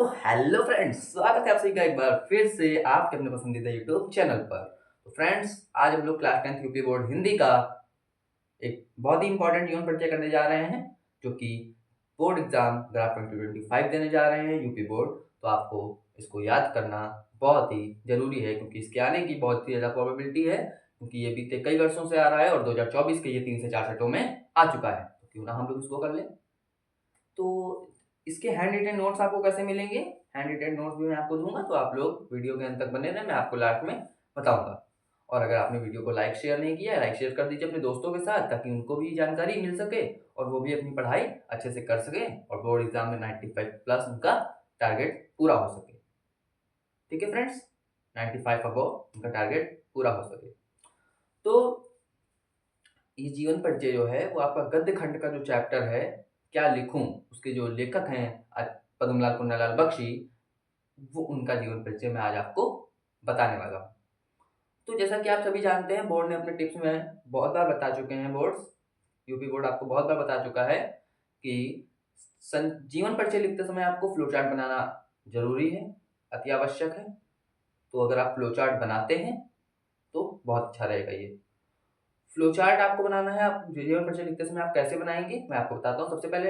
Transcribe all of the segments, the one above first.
तो hello friends, स्वागत है आप सभी का एक बार फिर से आपके अपने पसंदीदा यूट्यूब चैनल पर। तो फ्रेंड्स, आज हम लोग class 10th UP board Hindi का एक बहुत ही इंपॉर्टेंट जीवन परिचय करने जा रहे हैं, जो कि बोर्ड एग्जाम अगर आप 2025 देने जा रहे हैं यूपी बोर्ड, तो आपको इसको याद करना बहुत ही जरूरी है, क्योंकि इसके आने की बहुत ही ज़्यादा प्रोबेबिलिटी है, क्योंकि ये बीते कई वर्षों से आ रहा है और 2024 के ये 3 से 4 सेटों में आ चुका है। तो क्यों ना हम लोग इसको कर लें। तो इसके हैंड रिटेन नोट्स आपको कैसे मिलेंगे? हैंड रिटेन नोट्स भी मैं आपको दूँगा, तो आप लोग वीडियो के अंत तक बने रहें, मैं आपको लास्ट में बताऊँगा। और अगर आपने वीडियो को लाइक शेयर नहीं किया है, लाइक शेयर कर दीजिए अपने दोस्तों के साथ, ताकि उनको भी जानकारी मिल सके और वो भी अपनी पढ़ाई अच्छे से कर सकें और बोर्ड एग्ज़ाम में 95 प्लस उनका टारगेट पूरा हो सके। ठीक है फ्रेंड्स? 95 अबव उनका टारगेट पूरा हो सके। तो ये जीवन परिचय जो है वो आपका गद्य खंड का जो चैप्टर है, क्या लिखूं, उसके जो लेखक हैं पद्मलाल पुन्नालाल बख्शी, वो उनका जीवन परिचय मैं आज आपको बताने वाला हूँ। तो जैसा कि आप सभी जानते हैं, बोर्ड ने अपने टिप्स में बहुत बार बता चुके हैं, बोर्ड्स यूपी बोर्ड आपको बहुत बार बता चुका है कि जीवन परिचय लिखते समय आपको फ्लो चार्ट बनाना जरूरी है, अति आवश्यक है। तो अगर आप फ्लो चार्ट बनाते हैं तो बहुत अच्छा रहेगा। ये फ्लो चार्ट आपको बनाना है, आप जीवन परिचय लिखते समय आप कैसे बनाएंगे मैं आपको बताता हूँ। सबसे पहले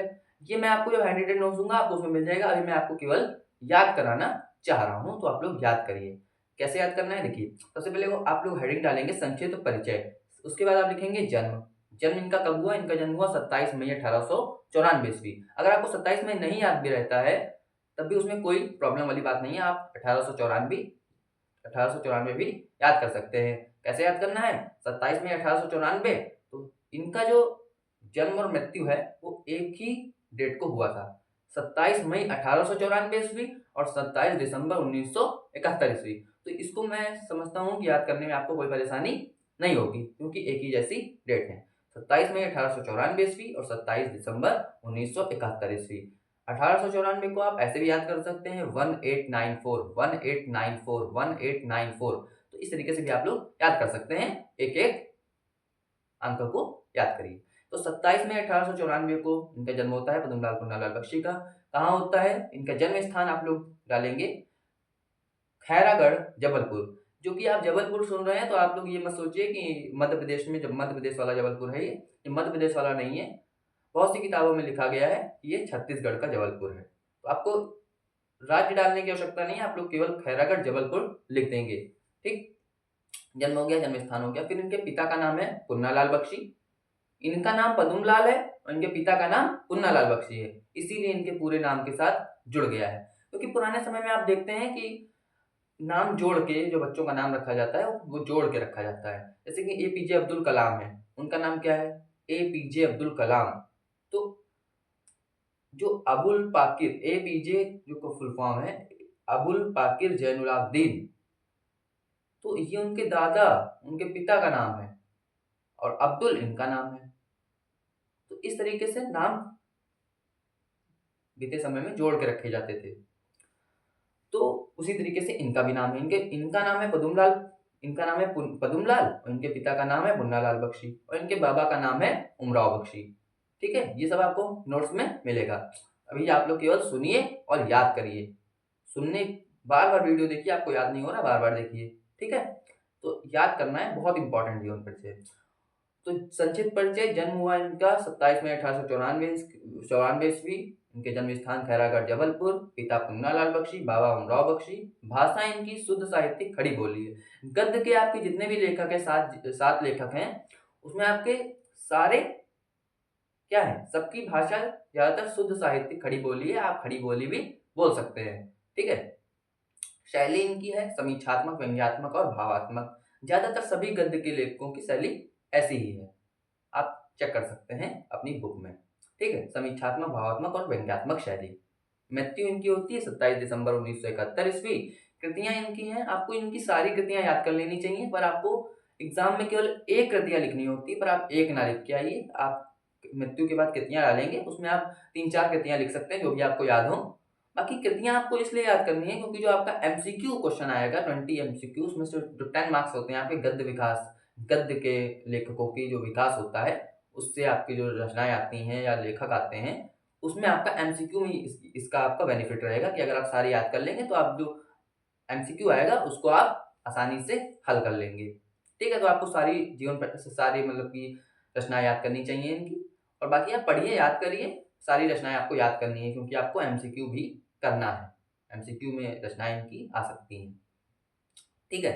ये मैं आपको जो हैंड रिटेन नोट्स दूंगा आपको उसमें मिल जाएगा, अभी मैं आपको केवल याद कराना चाह रहा हूँ, तो आप लोग याद करिए। कैसे याद करना है, देखिए सबसे पहले वो आप लोग हेडिंग डालेंगे संक्षिप्त परिचय, उसके बाद आप लिखेंगे जन्म। जन्म इनका कब हुआ? इनका जन्म हुआ 27 मई 1894 ईस्वी। अगर आपको 27 मई नहीं याद भी रहता है तब भी उसमें कोई प्रॉब्लम वाली बात नहीं है, आप 1894 भी याद कर सकते हैं। कैसे याद करना है? 27 मई 1894, तो इनका जो जन्म और मृत्यु है वो एक ही डेट को हुआ था, 27 मई 1894 ईस्वी और 27 दिसंबर 1971 ईस्वी। तो इसको मैं समझता हूँ कि याद करने में आपको कोई परेशानी नहीं होगी, क्योंकि एक ही जैसी डेट है, 27 मई 1894 ईस्वी और 27 दिसंबर 1971 ईस्वी। 1894 को आप ऐसे भी याद कर सकते हैं 1894 1894 1894। तो इस तरीके से भी आप लोग याद कर सकते हैं, एक एक अंक को याद करिए। तो 27 मई 1894 को इनका जन्म होता है पद्मलाल पुन्नालाल बख्शी का। कहाँ होता है इनका जन्म स्थान? आप लोग डालेंगे खैरागढ़ जबलपुर। जो कि आप जबलपुर सुन रहे हैं तो आप लोग ये मत सोचिए कि मध्य प्रदेश में, जब मध्य प्रदेश वाला जबलपुर है, ये मध्य प्रदेश वाला नहीं है। बहुत सी किताबों में लिखा गया है कि ये छत्तीसगढ़ का जबलपुर है। तो आपको राज्य डालने की आवश्यकता नहीं है, आप लोग केवल खैरागढ़ जबलपुर लिख देंगे। ठीक, जन्म हो गया, जन्म स्थान हो गया। फिर इनके पिता का नाम है पुन्नालाल बख्शी। इनका नाम पद्मलाल है और इनके पिता का नाम पुन्नालाल बख्शी है, इसीलिए इनके पूरे नाम के साथ जुड़ गया है। क्योंकि पुराने समय में आप देखते हैं कि नाम जोड़ के जो बच्चों का नाम रखा जाता है वो जोड़ के रखा जाता है। जैसे कि एपीजे अब्दुल कलाम है, उनका नाम क्या है? एपीजे अब्दुल कलाम। तो जो अबुल पाकिर, एपीजे जो को फुल फॉर्म है अबुल पाकिर जैनुलाब्दीन, तो ये उनके दादा, उनके पिता का नाम है और अब्दुल इनका नाम है। तो इस तरीके से नाम बीते समय में जोड़ के रखे जाते थे। तो उसी तरीके से इनका भी नाम है, इनका नाम है पदुमलाल, इनका नाम है पदुमलाल और इनके पिता का नाम है पुन्नालाल बख्शी और इनके बाबा का नाम है उमराव बख्शी। ठीक है, ये सब आपको नोट्स में मिलेगा। अभी आप लोग केवल सुनिए और याद करिए। सुनने, बार बार वीडियो देखिए, आपको याद नहीं हो रहा बार बार देखिए। ठीक है, तो याद करना है, बहुत इंपॉर्टेंट जीवन परिचय। तो संक्षिप्त परिचय, जन्म हुआ इनका 27 मई 1894 ईस्वी। इनके जन्म स्थान खैरागढ़ जबलपुर। पिता पुन्नालाल बख्शी, बाबा उमराव बख्शी। भाषा इनकी शुद्ध साहित्यिक खड़ी बोली है। गद्य के आपके जितने भी लेखक हैं, सात लेखक हैं, उसमें आपके सारे क्या है, सबकी भाषा ज्यादातर शुद्ध साहित्यिक खड़ी बोली है, आप खड़ी बोली भी बोल सकते हैं। ठीक है, शैली इनकी है समीक्षात्मक, व्यंग्यात्मक और भावात्मक। ज्यादातर सभी गद्य के लेखकों की शैली ऐसी ही है, आप चेक कर सकते हैं अपनी बुक में। ठीक है, समीक्षात्मक, भावात्मक और व्यंग्यात्मक शैली। मृत्यु इनकी होती है 27 दिसंबर 1971 ईस्वी। कृतियां इनकी हैं, आपको इनकी सारी कृतियां याद कर लेनी चाहिए, पर आपको एग्जाम में केवल एक कृतियां लिखनी होती है, पर आप एक ना लिख के आइए। आप मृत्यु के बाद कृतियां डालेंगे, उसमें आप 3-4 कृतियां लिख सकते हैं जो भी आपको याद हो। बाकी कृतियां आपको इसलिए याद करनी है क्योंकि जो आपका एमसीक्यू क्वेश्चन आएगा 20 एमसीक्यू, उसमें से जो 10 मार्क्स होते हैं आपके गद्य विकास, गद्य के लेखकों की जो विकास होता है उससे आपकी जो रचनाएं आती हैं या लेखक आते हैं उसमें आपका एमसीक्यू में इसका आपका बेनिफिट रहेगा कि अगर आप सारे याद कर लेंगे तो आप जो एमसीक्यू आएगा उसको आप आसानी से हल कर लेंगे। ठीक है, तो आपको सारी सारी मतलब कि रचनाएं याद करनी चाहिए इनकी। और बाकी आप पढ़िए, याद करिए, सारी रचनाएं आपको याद करनी है क्योंकि आपको एमसीक्यू भी करना है। एमसीक्यू में रचनाएं इनकी आ सकती हैं। ठीक है,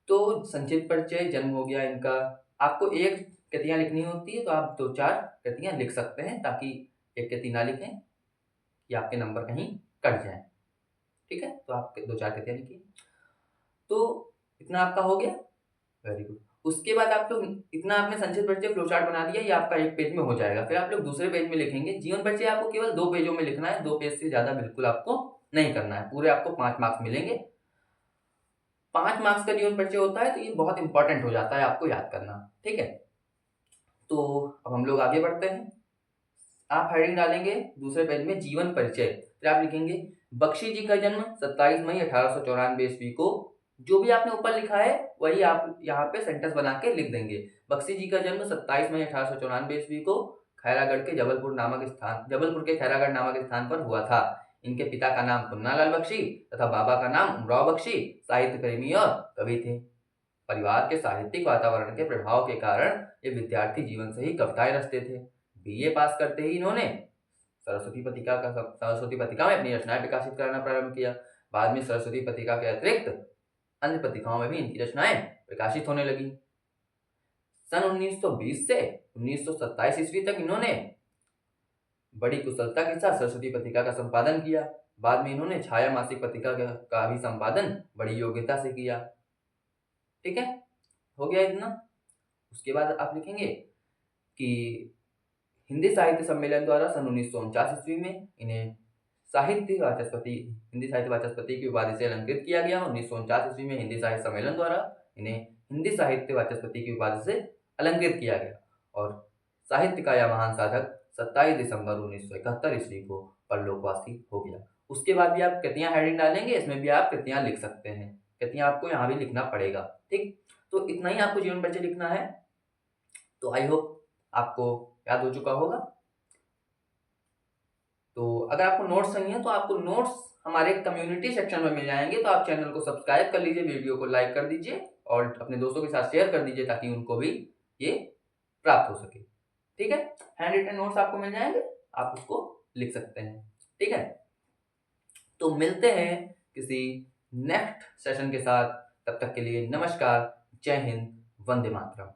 तो संक्षिप्त परिचय, जन्म हो गया इनका। आपको एक कृतियां लिखनी होती है तो आप 2-4 कृतियां लिख सकते हैं ताकि एक कृति ना लिखें कि आपके नंबर कहीं कट जाएं। ठीक है, तो आप 2-4 कृतियां लिखिए। तो इतना आपका हो गया, वेरी गुड। उसके बाद आप लोग इतना आपने संक्षिप्त परिचय फ्लो चार्ट बना दिया, ये आपका एक पेज में हो जाएगा। फिर आप लोग दूसरे पेज में लिखेंगे जीवन परिचय। आपको केवल 2 पेजों में लिखना है, 2 पेज से ज्यादा बिल्कुल आपको नहीं करना है। पूरे आपको 5 मार्क्स मिलेंगे। 5 मार्क्स का जीवन परिचय होता है तो ये बहुत इंपॉर्टेंट हो जाता है आपको याद करना। ठीक है, तो अब हम लोग आगे बढ़ते हैं। आप हेडिंग डालेंगे दूसरे पेज में जीवन परिचय। फिर आप लिखेंगे बख्शी जी का जन्म 27 मई 1894 ईस्वी को। जो भी आपने ऊपर लिखा है वही आप यहाँ पे सेंटेंस बना के लिख देंगे। बख्शी जी का जन्म 27 मई 1894 ईस्वी को खैरागढ़ के जबलपुर के खैरागढ़ नामक स्थान पर हुआ था। इनके पिता का नाम पुन्नालाल बख्शी तथा बाबा का नाम उमराव बख्शी साहित्य प्रेमी और कवि थे। परिवार के साहित्यिक वातावरण के प्रभाव के कारण ये विद्यार्थी जीवन से ही कविताएं रचते थे। बीए पास करते ही इन्होंने सरस्वती पत्रिका में अपनी रचनाएं प्रकाशित करना प्रारंभ किया। बाद में सरस्वती पत्रिका के अतिरिक्त अन्य पत्रिकाओं में भी इनकी रचनाएं प्रकाशित होने लगी। सन 1920 से 1927 ईस्वी तक इन्होंने बड़ी कुशलता के साथ सरस्वती पत्रिका का संपादन किया। बाद में इन्होंने छाया मासिक पत्रिका का भी संपादन बड़ी योग्यता से किया। ठीक है, हो गया इतना। उसके बाद आप लिखेंगे कि हिंदी साहित्य सम्मेलन द्वारा सन 1949 ईस्वी में इन्हें हिंदी साहित्य वाचस्पति की उपाधि से अलंकृत किया गया। 1949 ईस्वी में हिंदी साहित्य सम्मेलन द्वारा इन्हें हिंदी साहित्य वाचस्पति की उपाधि से अलंकृत किया गया। और साहित्य का यह महान साधक 27 दिसंबर 1971 ईस्वी को परलोकवासी हो गया। उसके बाद भी आप कृतियां हेडिंग डालेंगे, इसमें भी आप कृतियां लिख सकते हैं। कृतियां आपको यहाँ भी लिखना पड़ेगा। ठीक, तो इतना ही आपको जीवन परिचय लिखना है। तो आई होप आपको याद हो चुका होगा। तो अगर आपको नोट्स चाहिए तो आपको नोट्स हमारे कम्युनिटी सेक्शन में मिल जाएंगे। तो आप चैनल को सब्सक्राइब कर लीजिए, वीडियो को लाइक कर दीजिए और अपने दोस्तों के साथ शेयर कर दीजिए ताकि उनको भी ये प्राप्त हो सके। ठीक है, हैंड रिटन नोट्स आपको मिल जाएंगे, आप उसको लिख सकते हैं। ठीक है, तो मिलते हैं किसी नेक्स्ट सेशन के साथ। तब तक के लिए नमस्कार, जय हिंद, वंदे मातरम।